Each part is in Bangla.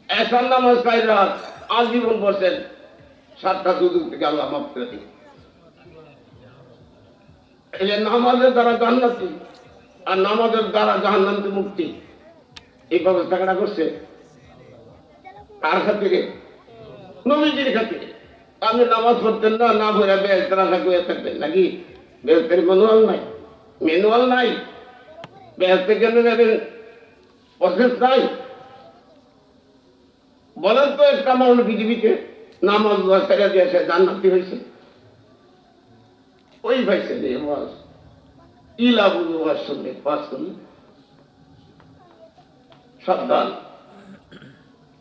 এসার নামাজ কায়রা আজীবন পড়ছেন, 7টা সুযোগ থেকে আল্লাহ মাফ করে দিন। এই যে নামাজের দ্বারা জান্নাতি আর নামাজের দ্বারা জাহান্নাম থেকে মুক্তি, এই ব্যবস্থাটা করছে কার খাতিরে? নবীজির খাতিরে। আপনি নামাজ পড়তেন না, না ভরে বেহেশতের আশা করে থাকবেন নাকি? বেহেশতের ম্যানুয়াল নাই, ম্যানুয়াল নাই। বেহেশতে কেন যাবেন? প্রসেস নাই। বলেন তো একটা মানুষ পৃথিবীতে নামাজ ছেড়ে দিয়ে সে জান্নাতি হয়েছে? ওই ভাইছে যে ওয়াজ ইলা বুঝু ওয়াজ শুনলে পাস করলে সাবধান।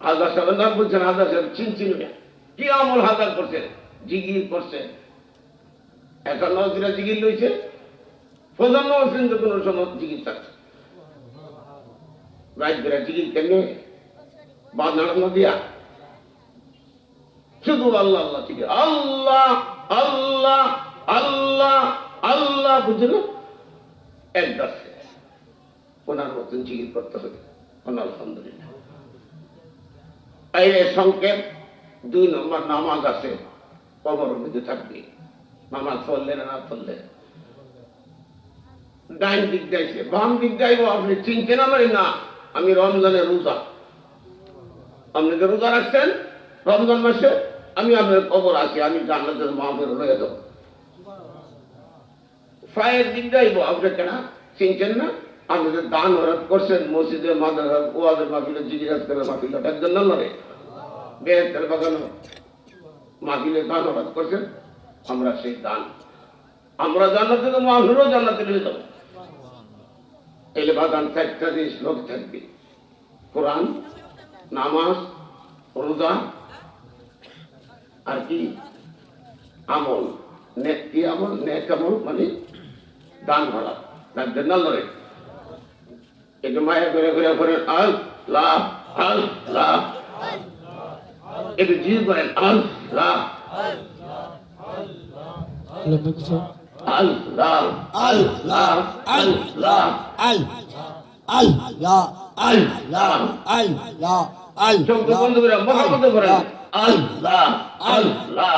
হাজার সাহেবের নাম বলছেন, হাজার সাহেব চিনচিনবে কি আমল হাজার করছে, জিগির করছে। একটা নজরা জিগির লইছে, প্রধান নজরিন তো কোনো সময় জিগির থাকছে রাত বেড়া জিগির কেমনে বাঁধানো দিয়া শুধু আল্লাহ আল্লাহ ঠিক আল্লাহ আল্লাহ আল্লাহ আল্লাহ বুঝল এক দাসে ওনার মতন জিগির করতে হবে। আলহামদুলিল্লাহ। এই সংক্ষেপ 2 নম্বর নামাজ আছে, কবরের মধ্যে থাকবে। নামাজ পড়লে না পড়লে ডাইন দিক যাইছে, বাম দিক যাইব, আপনি চিনছেন আমারই না? আমি রমজানের রোজা, আপনি যে রোজা রাখছেন রমজান মাসে, আমি আপনার কবর আছি, আমি জান্নাতের মাহফিল হয়ে দেব। ফায়ের দিক যাইব, আপনি কেন চিনছেন না? আপনি যে দান হরাত করছেন মসজিদে, মাদ্রাসা, ওয়াজের মাহফিলে, জিজ্ঞাস করে মাহফিলে, একজন না নয় বেহেশতের বাগানো মাহফিলে দান হরাত করছেন। আমরা সেই দান, আমরা জান্নাতে তো মাহফিলও জান্নাতে নিয়ে যাবো। এলে বাগান 4টা জিনিস লোক থাকবে: কোরআন, নামাজ, রোজা, আর কি আমল, নেকি আমল, নেক আমল মানে দান ভরা, রাখবেন না লড়ে। একটু মায়া করে ঘুরে করেন আল্লাহ আল্লাহ, একটু জিদ করেন আল্লাহ আল্লাহ আল্লাহ আল্লাহ আল্লাহ আল্লাহ আল্লাহ আল শব্দ বন্ধ করে মহাব্বত করেন আল্লাহ আল্লাহ।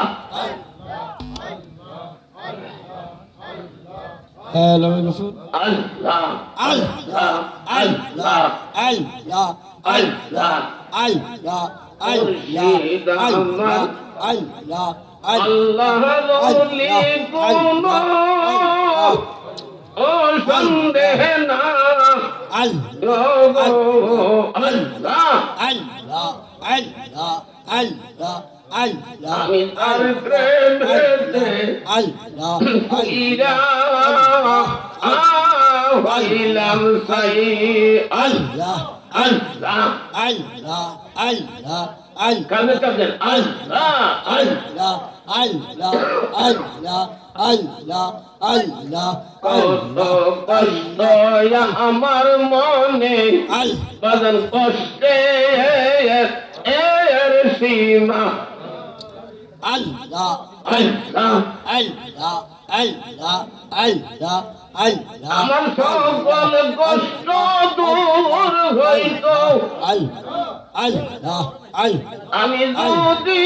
হ্যালো রাসূল আল্লাহ আল্লাহ আল্লাহ আল্লাহ আল্লাহ আল্লাহ আল্লাহ আল্লাহ আল্লাহ বলি কোনো ও সন্দেহ না আল্লাহ আল্লাহ আল্লাহ আল্লাহ আল্লাহ আল্লাহ আমি তার প্রেমেতে আল্লাহ হইরা হইলাম সাই আল্লাহ আল্লাহ আল্লাহ আল্লাহ কানে কানে আল্লাহ আল্লাহ আল্লাহ আল্লাহ আল্লাহ আল্লাহ কত কষ্ট আমার মনে বাদন কষ্টে এর সীমা আল্লাহ আল্লাহ আল্লাহ আল্লাহ আল্লাহ আল্লাহ আমার সকল কষ্ট দূর হইত আল্লাহ আল্লাহ আল্লাহ আমি যদি